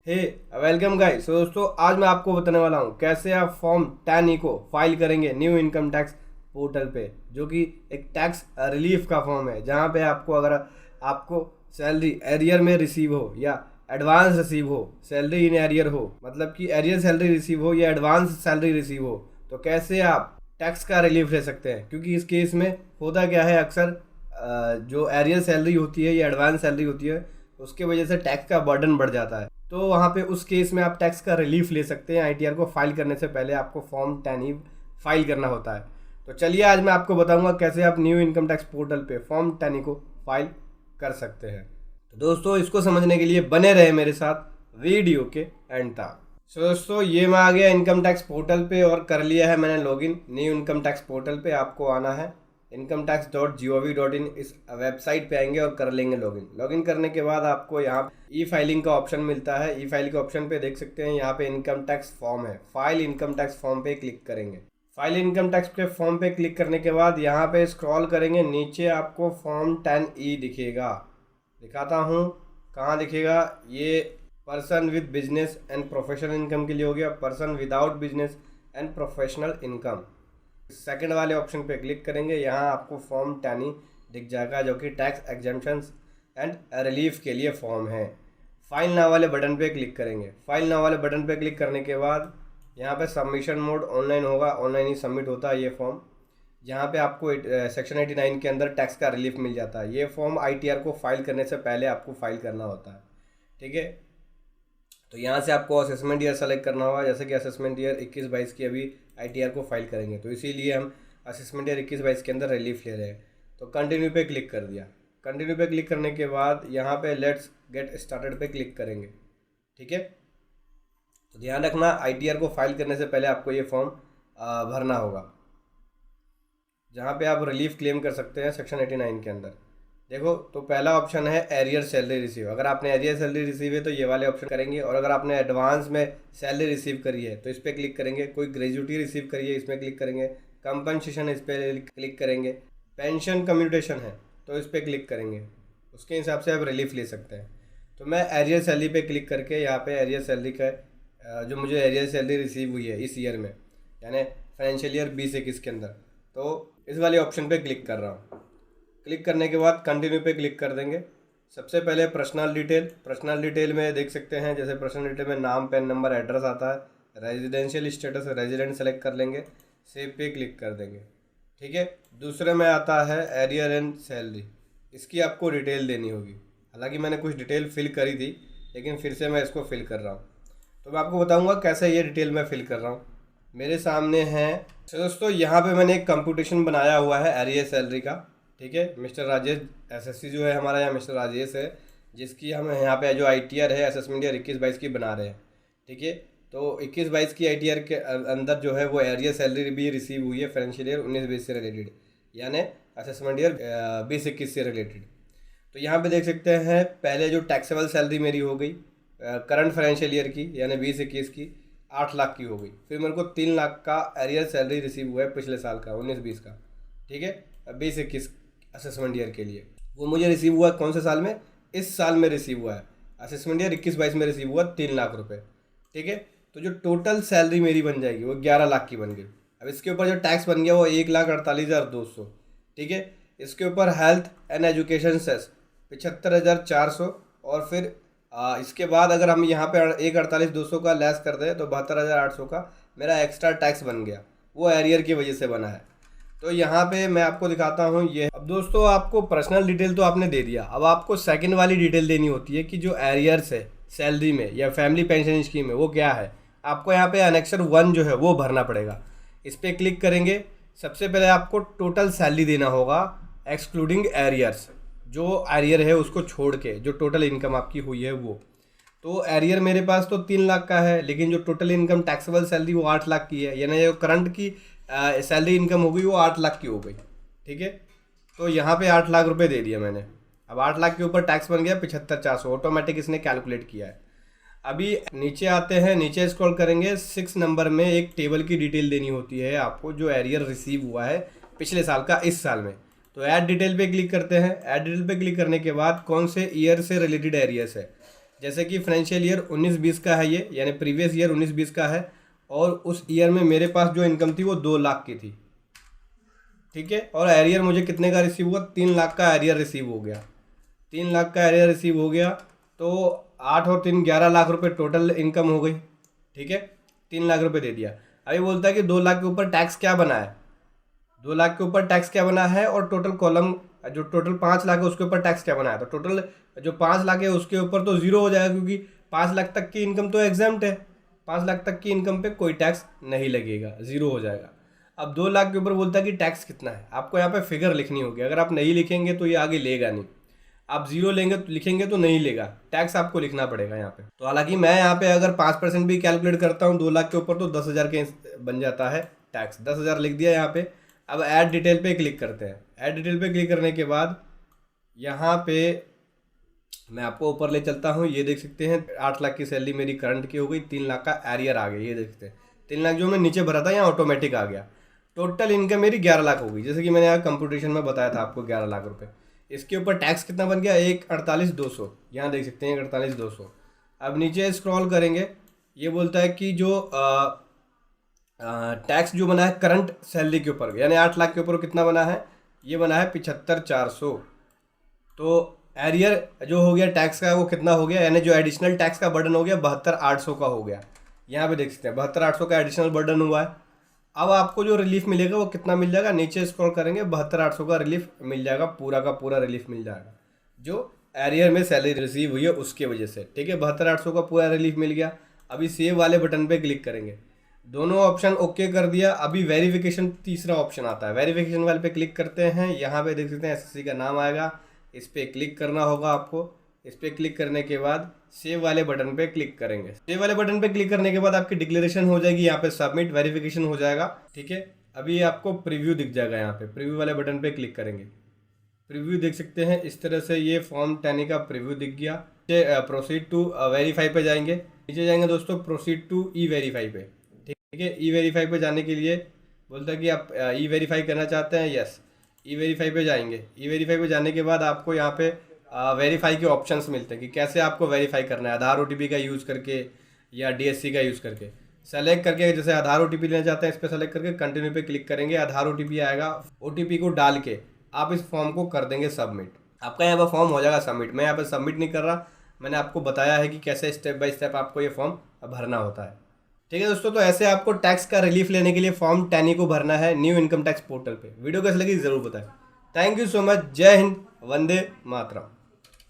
हे welcome guys. दोस्तों आज मैं आपको बताने वाला हूँ कैसे आप फॉर्म 10E को फाइल करेंगे न्यू इनकम टैक्स पोर्टल पे, जो कि एक टैक्स रिलीफ का फॉर्म है, जहाँ पे आपको अगर आपको सैलरी एरियर में रिसीव हो या एडवांस रिसीव हो, सैलरी इन एरियर हो, मतलब कि एरियर सैलरी रिसीव हो या एडवांस सैलरी रिसीव हो, तो कैसे आप टैक्स का रिलीफ ले सकते हैं। क्योंकि इस केस में होता क्या है, अक्सर जो एरियर सैलरी होती है या एडवांस सैलरी होती है, उसके वजह से टैक्स का बर्डन बढ़ जाता है। तो वहाँ पे उस केस में आप टैक्स का रिलीफ ले सकते हैं। आईटीआर को फाइल करने से पहले आपको फॉर्म 10E फाइल करना होता है। तो चलिए आज मैं आपको बताऊंगा कैसे आप न्यू इनकम टैक्स पोर्टल पे फॉर्म 10E को फाइल कर सकते हैं। तो दोस्तों इसको समझने के लिए बने रहे मेरे साथ वीडियो के एंड तक। दोस्तों ये मैं आ गया इनकम टैक्स पोर्टल पे और कर लिया है मैंने login. New income tax portal पे आपको आना है incometax.gov.in, इस वेबसाइट पे आएंगे और कर लेंगे लॉगिन। लॉगिन करने के बाद आपको यहाँ ई फाइलिंग का ऑप्शन मिलता है। ई फाइल के ऑप्शन पे देख सकते हैं यहाँ पे इनकम टैक्स फॉर्म है। फाइल इनकम टैक्स फॉर्म पे क्लिक करेंगे। फाइल इनकम टैक्स के फॉर्म पे क्लिक करने के बाद यहाँ पे स्क्रॉल करेंगे, नीचे आपको फॉर्म 10E दिखेगा। दिखाता हूँ कहाँ दिखेगा। ये person with business and professional income के लिए हो गया, person without business and professional income. Second वाले ऑप्शन पे क्लिक करेंगे, यहाँ आपको फॉर्म 10E दिख जाएगा, जो कि टैक्स एग्जम्पशंस एंड रिलीफ के लिए फॉर्म है। फाइल नाउ वाले बटन पे क्लिक करेंगे। फाइल नाउ वाले बटन पे क्लिक करने के बाद यहाँ पे सबमिशन मोड ऑनलाइन होगा, ऑनलाइन ही सबमिट होता है ये फॉर्म। यहाँ पे आपको सेक्शन 89 के अंदर टैक्स का रिलीफ मिल जाता है। ये फॉर्म आईटीआर को फाइल करने से पहले आपको फाइल करना होता है, ठीक है। तो यहाँ से आपको असेसमेंट ईयर सेलेक्ट करना होगा, जैसे कि असेसमेंट ईयर 21-22 की अभी आईटीआर को फाइल करेंगे, तो इसीलिए हम असेसमेंट ईयर 21-22 के अंदर रिलीफ ले रहे हैं। तो कंटिन्यू पे क्लिक कर दिया। कंटिन्यू पे क्लिक करने के बाद यहाँ पे लेट्स गेट स्टार्टेड पे क्लिक करेंगे, ठीक है। तो ध्यान रखना आईटीआर को फाइल करने से पहले आपको ये फॉर्म भरना होगा, जहाँ पे आप रिलीफ क्लेम कर सकते हैं सेक्शन 89 के अंदर। देखो तो पहला ऑप्शन है एरियर सैलरी रिसीव। अगर आपने एरियर सैलरी रिसीव है तो ये वाले ऑप्शन करेंगे, और अगर आपने एडवांस में सैलरी रिसीव करी है तो इस पर क्लिक करेंगे। कोई ग्रेजुटी रिसीव करी है इसमें क्लिक करेंगे। कंपनसेशन इस पर क्लिक करेंगे। पेंशन कम्यूटेशन है तो इस पर क्लिक करेंगे, उसके हिसाब से आप रिलीफ ले सकते हैं। तो मैं एरियर सैलरी पे क्लिक करके यहाँ पे एरियर सैलरी का जो मुझे एरियर सैलरी रिसीव हुई है इस ईयर में, यानी फाइनेंशियल ईयर 20-21 के अंदर, तो इस वाले ऑप्शन पे क्लिक कर रहा हूँ। क्लिक करने के बाद कंटिन्यू पे क्लिक कर देंगे। सबसे पहले पर्सनल डिटेल। पर्सनल डिटेल में देख सकते हैं, जैसे पर्सनल डिटेल में नाम, पैन नंबर, एड्रेस आता है। रेजिडेंशियल स्टेटस रेजिडेंट सेलेक्ट कर लेंगे, सेव पे क्लिक कर देंगे, ठीक है। दूसरे में आता है एरियर एंड सैलरी। इसकी आपको डिटेल देनी होगी। हालांकि मैंने कुछ डिटेल फिल करी थी, लेकिन फिर से मैं इसको फिल कर रहा हूँ। तो मैं आपको बताऊँगा कैसे ये डिटेल मैं फिल कर रहा हूँ। मेरे सामने है तो दोस्तों यहाँ पे मैंने एक कंप्यूटेशन बनाया हुआ है एरियर सैलरी का, ठीक है। मिस्टर राजेश एसएससी जो है हमारा यहाँ मिस्टर राजेश है, जिसकी हम यहाँ पे जो आईटीआर है असेसमेंट ईयर 21-22 की बना रहे हैं, ठीक है। तो 21-22 की आईटीआर के अंदर जो है वो एरियर सैलरी भी रिसीव हुई है फाइनेंशियल ईयर 19-20 से रिलेटेड, यानी असेसमेंट ईयर 20-21 से रिलेटेड। तो यहाँ पे देख सकते हैं पहले जो टैक्सेबल सैलरी मेरी हो गई करंट फाइनेंशियल ईयर की, यानी 20-21 की 8 लाख की हो गई। फिर मेरे को 3 लाख का एरियर सैलरी रिसीव हुआ है पिछले साल का 19-20 का, ठीक है। 20-21 असेसमेंट ईयर के लिए वो मुझे रिसीव हुआ कौन से साल में, इस साल में रिसीव हुआ है। असेसमेंट ईयर 21-22 में रिसीव हुआ 3 लाख रुपए, ठीक है। तो जो टोटल सैलरी मेरी बन जाएगी वो 11 लाख की बन गई। अब इसके ऊपर जो टैक्स बन गया वो 1,48,200, ठीक है। इसके ऊपर हेल्थ एंड एजुकेशन सेस 75,400, और फिर इसके बाद अगर हम यहाँ पे 1,48,200 का लेस कर दें तो 72,800 का मेरा एक्स्ट्रा टैक्स बन गया, वो एरियर की वजह से बना है। तो यहाँ पे मैं आपको दिखाता हूँ ये। अब दोस्तों आपको पर्सनल डिटेल तो आपने दे दिया, अब आपको सेकंड वाली डिटेल देनी होती है कि जो एरियर्स है सैलरी में या फैमिली पेंशन स्कीम में वो क्या है। आपको यहाँ पे अनेक्सर 1 जो है वो भरना पड़ेगा। इस पर क्लिक करेंगे। सबसे पहले आपको टोटल सैलरी देना होगा एक्सक्लूडिंग एरियर्स, जो एरियर है उसको छोड़ के जो टोटल इनकम आपकी हुई है वो। तो एरियर मेरे पास तो 3 लाख का है, लेकिन जो टोटल इनकम टैक्सेबल सैलरी वो 8 लाख की है, यानी जो करंट की सैलरी इनकम हो गई वो 8 लाख की हो गई, ठीक है। तो यहाँ पे 8 लाख रुपए दे दिया मैंने। अब 8 लाख के ऊपर टैक्स बन गया 75,400, ऑटोमेटिक इसने कैलकुलेट किया है। अभी नीचे आते हैं, नीचे स्क्रॉल करेंगे। 6 नंबर में एक टेबल की डिटेल देनी होती है आपको, जो एरियर रिसीव हुआ है पिछले साल का इस साल में। तो ऐड डिटेल पे क्लिक करते हैं। ऐड डिटेल पे क्लिक करने के बाद कौन से ईयर से रिलेटेड एरियर्स है, जैसे कि फाइनेंशियल ईयर 19-20 का है ये, यानी प्रीवियस ईयर 19-20 का है, और उस ईयर में मेरे पास जो इनकम थी वो 2 लाख की थी, ठीक है। और एरियर मुझे कितने का रिसीव हुआ, 3 लाख का एरियर रिसीव हो गया, 3 लाख का एरियर रिसीव हो गया। तो 8 और 3 11 लाख रुपए टोटल इनकम हो गई, ठीक है। 3 लाख रुपए दे दिया। अभी बोलता है कि 2 लाख के ऊपर टैक्स क्या बना है, 2 लाख के ऊपर टैक्स क्या बना है, और टोटल कॉलम जो टोटल 5 लाख है उसके ऊपर टैक्स क्या बना है। तो टोटल जो 5 लाख है उसके ऊपर तो जीरो हो जाएगा, क्योंकि 5 लाख तक की इनकम तो एग्जाम्प्ट है, 5 लाख तक की इनकम पे कोई टैक्स नहीं लगेगा, जीरो हो जाएगा। अब 2 लाख के ऊपर बोलता है कि टैक्स कितना है, आपको यहाँ पे फिगर लिखनी होगी। अगर आप नहीं लिखेंगे तो ये आगे लेगा नहीं, आप जीरो लेंगे तो लिखेंगे तो नहीं लेगा, टैक्स आपको लिखना पड़ेगा यहाँ पे। तो हालांकि मैं यहाँ पे अगर 5% भी कैलकुलेट करता हूँ 2 लाख के ऊपर तो 10,000 के बन जाता है टैक्स, 10,000 लिख दिया यहाँ पे। अब ऐड डिटेल पे क्लिक करते हैं। ऐड डिटेल पे क्लिक करने के बाद यहाँ पे मैं आपको ऊपर ले चलता हूँ, ये देख सकते हैं 8 लाख की सैलरी मेरी करंट की हो गई, 3 लाख का एरियर आ गया, ये देख सकते हैं 3 लाख जो मैं नीचे भरा था यहाँ ऑटोमेटिक आ गया। टोटल इनकम मेरी 11 लाख हो गई, जैसे कि मैंने यहाँ कंप्यूटेशन में बताया था आपको 11 लाख रुपए। इसके ऊपर टैक्स कितना बन गया, 1,48,200, यहाँ देख सकते हैं 1,48,200। अब नीचे स्क्रॉल करेंगे, ये बोलता है कि जो टैक्स जो बना है करंट सैलरी के ऊपर, यानी 8 लाख के ऊपर कितना बना है, ये बना है 75,400। तो एरियर जो हो गया टैक्स का वो कितना हो गया, यानी जो एडिशनल टैक्स का बर्डन हो गया 72,800 का हो गया। यहाँ पे देख सकते हैं 72,800 का एडिशनल बर्डन हुआ है। अब आपको जो रिलीफ मिलेगा वो कितना मिल जाएगा, नीचे स्क्रॉल करेंगे 72,800 का रिलीफ मिल जाएगा, पूरा का पूरा रिलीफ मिल जाएगा जो एरियर में सैलरी रिसीव हुई है उसके वजह से, ठीक है। 72,800 का पूरा रिलीफ मिल गया। अभी सेव वाले बटन पे क्लिक करेंगे, दोनों ऑप्शन ओके कर दिया। अभी वेरिफिकेशन तीसरा ऑप्शन आता है, वेरिफिकेशन वाले पे क्लिक करते हैं। यहाँ पे देख सकते हैं एसएससी का नाम आएगा, इस पर क्लिक करना होगा आपको। इस पर क्लिक करने के बाद सेव वाले बटन पे क्लिक करेंगे। सेव वाले बटन पे क्लिक करने के बाद आपकी डिक्लेरेशन हो जाएगी, यहाँ पे सबमिट वेरिफिकेशन हो जाएगा, ठीक है। अभी आपको प्रीव्यू दिख जाएगा, यहाँ पे प्रीव्यू वाले बटन पे क्लिक करेंगे। प्रीव्यू देख सकते हैं इस तरह से, ये फॉर्म 10 का प्रीव्यू दिख गया। प्रोसीड टू वेरीफाई पे जाएंगे, नीचे जाएंगे दोस्तों प्रोसीड टू ई वेरीफाई पे, ठीक है। ई वेरीफाई पे जाने के लिए बोलता है कि आप ई वेरीफाई करना चाहते हैं, यस। ई वेरीफाई पे जाएंगे। ई वेरीफाई पे जाने के बाद आपको यहाँ पे वेरीफाई के ऑप्शंस मिलते हैं कि कैसे आपको वेरीफाई करना है, आधार ओटीपी का यूज़ करके या डीएससी का यूज़ करके। सेलेक्ट करके, जैसे आधार ओटीपी लेना चाहते हैं इस पर सेलेक्ट करके कंटिन्यू पे क्लिक करेंगे। आधार ओटीपी आएगा, ओटीपी को डाल के आप इस फॉर्म को कर देंगे सबमिट। आपका यहाँ पर फॉर्म हो जाएगा सबमिट। मैं यहाँ पर सबमिट नहीं कर रहा, मैंने आपको बताया है कि कैसे स्टेप बाय स्टेप आपको ये फॉर्म भरना होता है, ठीक है दोस्तों। तो ऐसे आपको टैक्स का रिलीफ लेने के लिए फॉर्म 10 को भरना है न्यू इनकम टैक्स पोर्टल पे। वीडियो कैसे लगी ज़रूर बताएं। Thank you so much. जय हिंद, वंदे मातरम।